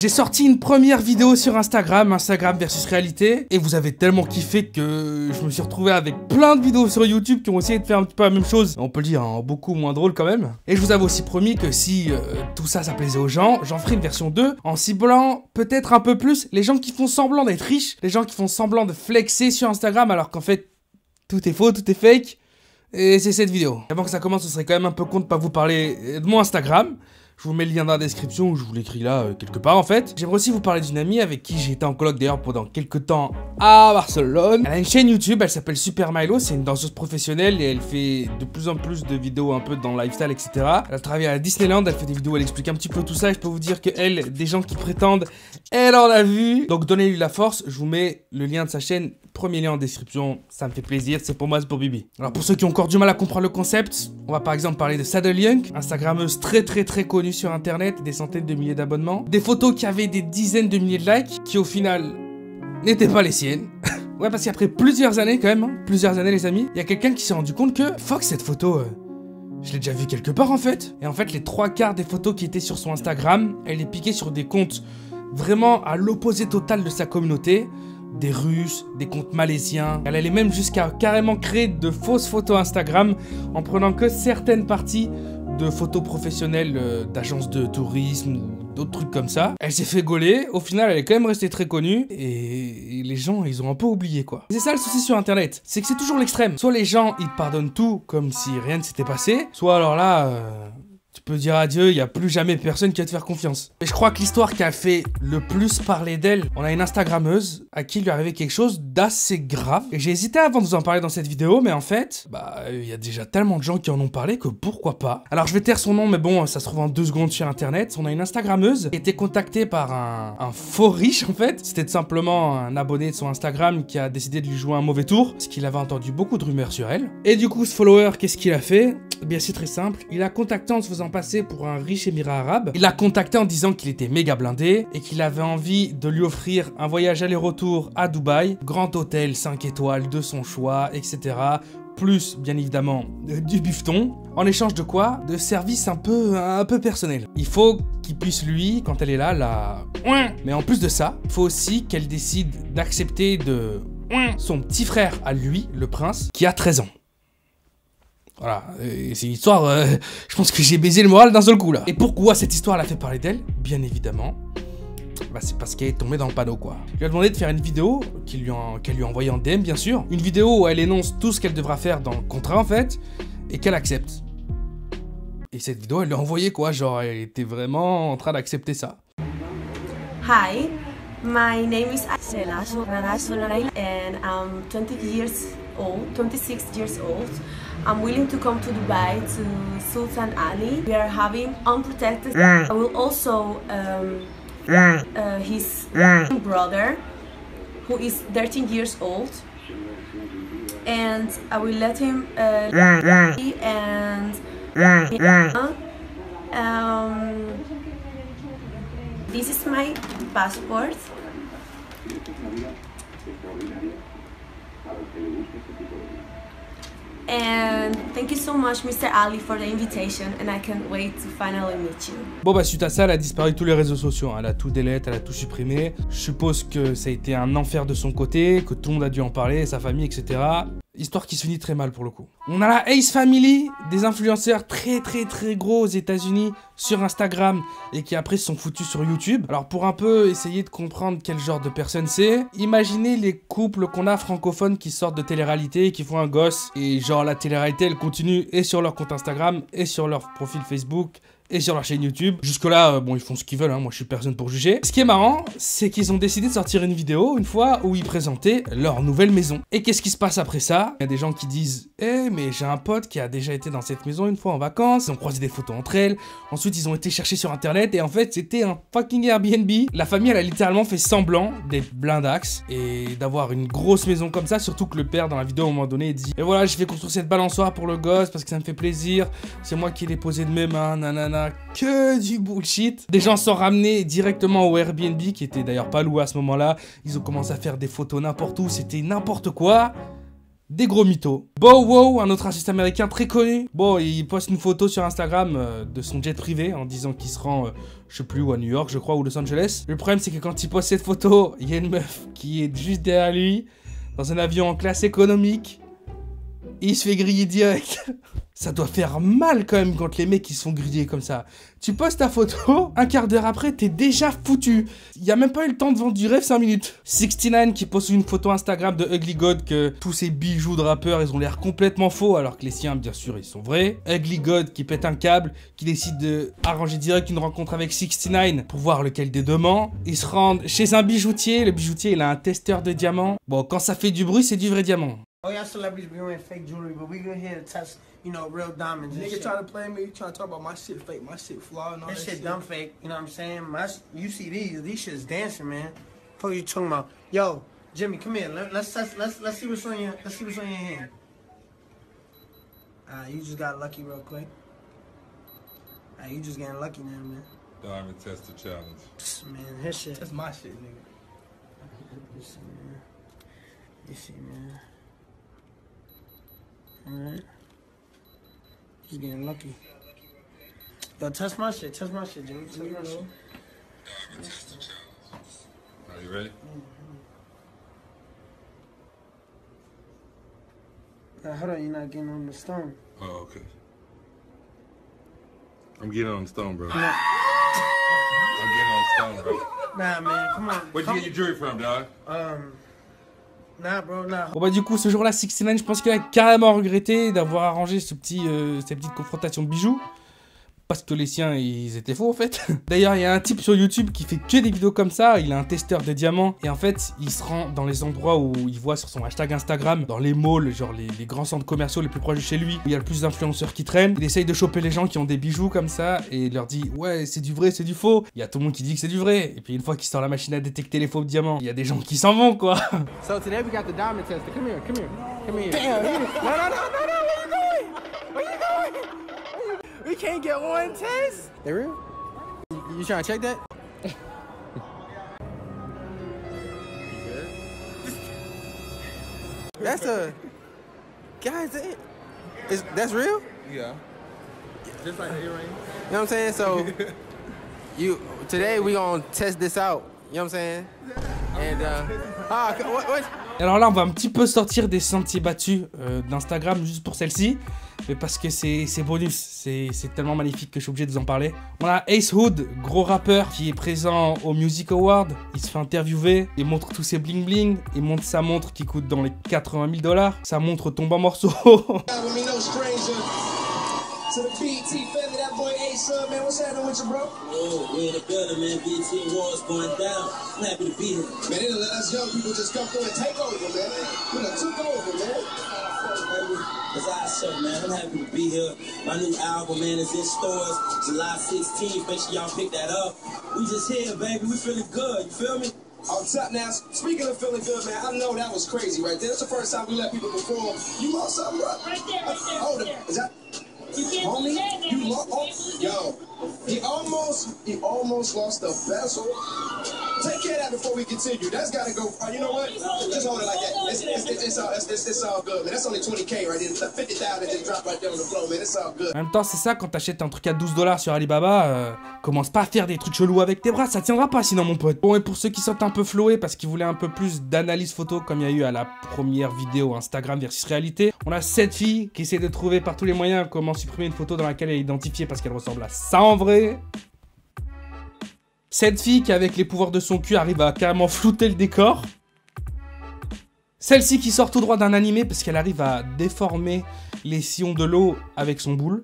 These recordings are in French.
J'ai sorti une première vidéo sur Instagram, Instagram versus réalité, et vous avez tellement kiffé que je me suis retrouvé avec plein de vidéos sur YouTube qui ont essayé de faire un petit peu la même chose, on peut le dire, hein, beaucoup moins drôle quand même. Et je vous avais aussi promis que si tout ça, ça plaisait aux gens, j'en ferai une version 2 en ciblant peut-être un peu plus les gens qui font semblant d'être riches, les gens qui font semblant de flexer sur Instagram alors qu'en fait, tout est faux, tout est fake. Et c'est cette vidéo. Avant que ça commence, ce serait quand même un peu con de pas vous parler de mon Instagram. Je vous mets le lien dans la description ou je vous l'écris là quelque part en fait. J'aimerais aussi vous parler d'une amie avec qui j'ai été en coloc d'ailleurs pendant quelques temps à Barcelone. Elle a une chaîne YouTube, elle s'appelle Super Milo, c'est une danseuse professionnelle et elle fait de plus en plus de vidéos un peu dans le lifestyle, etc. Elle travaille à Disneyland, elle fait des vidéos, elle explique un petit peu tout ça et je peux vous dire que elle, des gens qui prétendent, elle en a vu. Donc donnez-lui la force, je vous mets le lien de sa chaîne, premier lien en description, ça me fait plaisir, c'est pour moi, c'est pour Bibi. Alors pour ceux qui ont encore du mal à comprendre le concept, on va par exemple parler de Saddle Young, Instagrammeuse très connue sur internet, des centaines de milliers d'abonnements, des photos qui avaient des dizaines de milliers de likes, qui au final n'étaient pas les siennes. Ouais, parce qu'après plusieurs années quand même, hein, plusieurs années les amis, il y a quelqu'un qui s'est rendu compte que, fuck, cette photo, je l'ai déjà vue quelque part en fait. Et en fait, les 3/4 des photos qui étaient sur son Instagram, elle les piquait sur des comptes vraiment à l'opposé total de sa communauté. Des Russes, des comptes malaisiens. Elle allait même jusqu'à carrément créer de fausses photos Instagram en prenant que certaines parties de photos professionnelles d'agences de tourisme ou d'autres trucs comme ça. Elle s'est fait gauler, au final elle est quand même restée très connue et les gens ils ont un peu oublié quoi. C'est ça le souci sur internet, c'est que c'est toujours l'extrême. Soit les gens ils te pardonnent tout comme si rien ne s'était passé, soit alors là... tu peux dire adieu, il n'y a plus jamais personne qui va te faire confiance. Et je crois que l'histoire qui a fait le plus parler d'elle, on a une Instagrammeuse à qui lui est arrivé quelque chose d'assez grave. Et j'ai hésité avant de vous en parler dans cette vidéo, mais en fait, il y a déjà tellement de gens qui en ont parlé que pourquoi pas. Alors je vais taire son nom, mais bon, ça se trouve en 2 secondes sur internet. On a une Instagrammeuse qui a été contactée par un faux riche en fait. C'était tout simplement un abonné de son Instagram qui a décidé de lui jouer un mauvais tour, parce qu'il avait entendu beaucoup de rumeurs sur elle. Et du coup, ce follower, qu'est-ce qu'il a fait? Eh bien, c'est très simple. Il a contacté en se faisant passer pour un riche émirat arabe. Il l'a contacté en disant qu'il était méga blindé et qu'il avait envie de lui offrir un voyage aller-retour à Dubaï, grand hôtel 5 étoiles de son choix, etc. Plus, bien évidemment, du bifton. En échange de quoi? De services un peu personnels. Il faut qu'il puisse lui, quand elle est là, la... Mais en plus de ça, il faut aussi qu'elle décide d'accepter de... son petit frère à lui, le prince, qui a 13 ans. Voilà, c'est une histoire, je pense que j'ai baisé le moral d'un seul coup là. Et pourquoi cette histoire l'a fait parler d'elle? Bien évidemment, c'est parce qu'elle est tombée dans le panneau quoi. Je lui ai demandé de faire une vidéo qu'elle lui a envoyée en DM bien sûr. Une vidéo où elle énonce tout ce qu'elle devra faire dans le contrat en fait, et qu'elle accepte. Et cette vidéo elle l'a envoyée quoi, genre elle était vraiment en train d'accepter ça. Hi, my name is Sela Sonaray and I'm 26 years old. I'm willing to come to Dubai to Sultan Ali. We are having unprotected. I will also his brother, who is 13 years old, and I will let him and this is my passport. And thank you so much, Mr. Ali, for the invitation, and I can't wait to finally meet you. Bon suite à ça, elle a disparu de tous les réseaux sociaux, hein. Elle a tout délete, elle a tout supprimé. Je suppose que ça a été un enfer de son côté, que tout le monde a dû en parler, sa famille, etc. Histoire qui se finit très mal pour le coup. On a la Ace Family, des influenceurs très gros aux États-Unis sur Instagram et qui après se sont foutus sur YouTube. Alors pour un peu essayer de comprendre quel genre de personne c'est, imaginez les couples qu'on a francophones qui sortent de télé-réalité et qui font un gosse et genre la télé-réalité elle continue et sur leur compte Instagram et sur leur profil Facebook et sur leur chaîne YouTube. Jusque là, bon, ils font ce qu'ils veulent, hein, moi je suis personne pour juger. Ce qui est marrant, c'est qu'ils ont décidé de sortir une vidéo une fois où ils présentaient leur nouvelle maison. Et qu'est-ce qui se passe après ça? Il y a des gens qui disent « Eh, mais j'ai un pote qui a déjà été dans cette maison une fois en vacances. » Ils ont croisé des photos entre elles. Ensuite, ils ont été chercher sur internet et en fait, c'était un fucking Airbnb. La famille, elle a littéralement fait semblant d'être blindax et d'avoir une grosse maison comme ça. Surtout que le père, dans la vidéo, à un moment donné, il dit « Et voilà, je vais construire cette balançoire pour le gosse parce que ça me fait plaisir. C'est moi qui l'ai posé de mes mains, nanana. » Que du bullshit. Des gens sont ramenés directement au Airbnb qui était d'ailleurs pas loué à ce moment-là. Ils ont commencé à faire des photos n'importe où, c'était n'importe quoi. des gros mythos. Bow Wow, un autre artiste américain très connu. Bon, il poste une photo sur Instagram de son jet privé en disant qu'il se rend, je sais plus où, à New York, je crois, ou Los Angeles. Le problème, c'est que quand il poste cette photo, il y a une meuf qui est juste derrière lui, dans un avion en classe économique. Et il se fait griller direct. Ça doit faire mal quand même quand les mecs ils se font griller comme ça. Tu postes ta photo, un quart d'heure après, t'es déjà foutu. Il y a même pas eu le temps de vendre du rêve 5 minutes. 69 qui poste une photo Instagram de Ugly God que tous ces bijoux de rappeurs, ils ont l'air complètement faux alors que les siens, bien sûr, ils sont vrais. Ugly God qui pète un câble, qui décide de arranger direct une rencontre avec 69 pour voir lequel des deux ment. Ils se rendent chez un bijoutier. Le bijoutier, il a un testeur de diamants. Bon, quand ça fait du bruit, c'est du vrai diamant. Oh, y'all celebrities be wearing fake jewelry, but we good here to test, you know, real diamonds. Nigga trying to play me, trying to talk about my shit fake, my shit flaw and all This that shit dumb fake, you know what I'm saying? You see these shit's dancing, man. What are you talking about? Yo, Jimmy, come here. Let's see what's on your hand. You just got lucky real quick. You just getting lucky now, man. Diamond tester challenge. Man, his shit. That's my shit, nigga. You see, man. Alright. He's getting lucky. Yo, test my shit, Jimmy. Test my shit. Are you ready? Now, hold on, you're not getting on the stone. Oh, okay. I'm getting on the stone, bro. No. I'm getting on the stone, bro. Nah, man, come on. Where'd you get your jewelry from, dog? Nah, bro, nah. Bon bah du coup ce jour-là 69 je pense qu'il a carrément regretté d'avoir arrangé cette petite confrontation de bijoux. Parce que les siens ils étaient faux en fait. D'ailleurs il y a un type sur YouTube qui fait que des vidéos comme ça. Il a un testeur de diamants. Et en fait il se rend dans les endroits où il voit sur son hashtag Instagram, dans les malls, genre les grands centres commerciaux les plus proches de chez lui, où il y a le plus d'influenceurs qui traînent. Il essaye de choper les gens qui ont des bijoux comme ça. Et il leur dit ouais c'est du vrai, c'est du faux. Il y a tout le monde qui dit que c'est du vrai. Et puis une fois qu'il sort la machine à détecter les faux diamants, il y a des gens qui s'en vont quoi. So today we got the diamond tester. Come here. Damn, No, where you going? We can't get one test. They real? You trying to check that? That's a... Guys, that's real? Yeah. Just like the earring. You know what I'm saying? So, today we gonna test this out. You know what I'm saying? And, what? Alors là on va un petit peu sortir des sentiers battus d'Instagram juste pour celle-ci. Mais parce que c'est bonus, c'est tellement magnifique que je suis obligé de vous en parler. On a Ace Hood, gros rappeur qui est présent au Music Award. Il se fait interviewer, il montre tous ses bling bling, il montre sa montre qui coûte dans les 80 000 $. Sa montre tombe en morceaux. To the BT family, that boy Ace, man, what's happening with you, bro? Oh, we're in the building, man. BT Wars going down. I'm happy to be here. Man, they done let us young people just come through and take over, man. We done took over, man. It's awesome, man. I'm happy to be here. My new album, man, is in stores July 16th. Make sure y'all pick that up. We just here, baby. We feeling good. You feel me? On top now, speaking of feeling good, man, I know that was crazy right there. That's the first time we let people perform. You lost something, bro? Right there. Hold it. Is that... Homie, you lost. Yo, he almost lost the bezel. Take care of that before we continue. That's gotta go. You know what? Just hold it like that. It's all good, man. That's only 20K right there. 50,000 just dropped right there on the floor, man. It's all good. En même temps c'est ça, quand t'achètes un truc à 12 $ sur Alibaba, commence pas à faire des trucs chelous avec tes bras, ça tiendra pas sinon mon pote. Bon et pour ceux qui sortent un peu flowés parce qu'ils voulaient un peu plus d'analyse photo comme il y a eu à la première vidéo Instagram versus réalité, on a cette fille qui essaie de trouver par tous les moyens comment supprimer une photo dans laquelle elle est identifiée parce qu'elle ressemble à ça en vrai. Cette fille qui avec les pouvoirs de son cul arrive à carrément flouter le décor. Celle-ci qui sort tout droit d'un animé parce qu'elle arrive à déformer les sillons de l'eau avec son boule.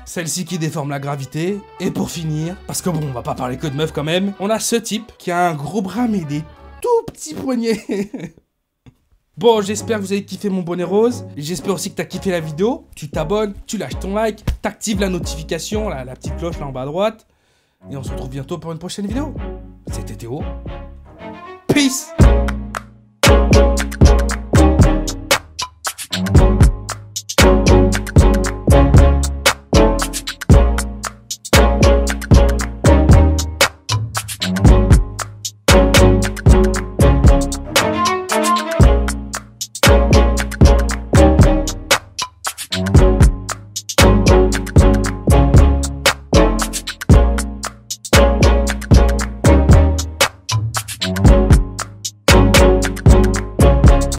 Celle-ci qui déforme la gravité. Et pour finir, parce que bon, on va pas parler que de meufs quand même, on a ce type qui a un gros bras mais des tout petits poignets. Bon, j'espère que vous avez kiffé mon bonnet rose. J'espère aussi que t'as kiffé la vidéo. Tu t'abonnes, tu lâches ton like, t'actives la notification, la petite cloche là en bas à droite. Et on se retrouve bientôt pour une prochaine vidéo. C'était Théo. Peace.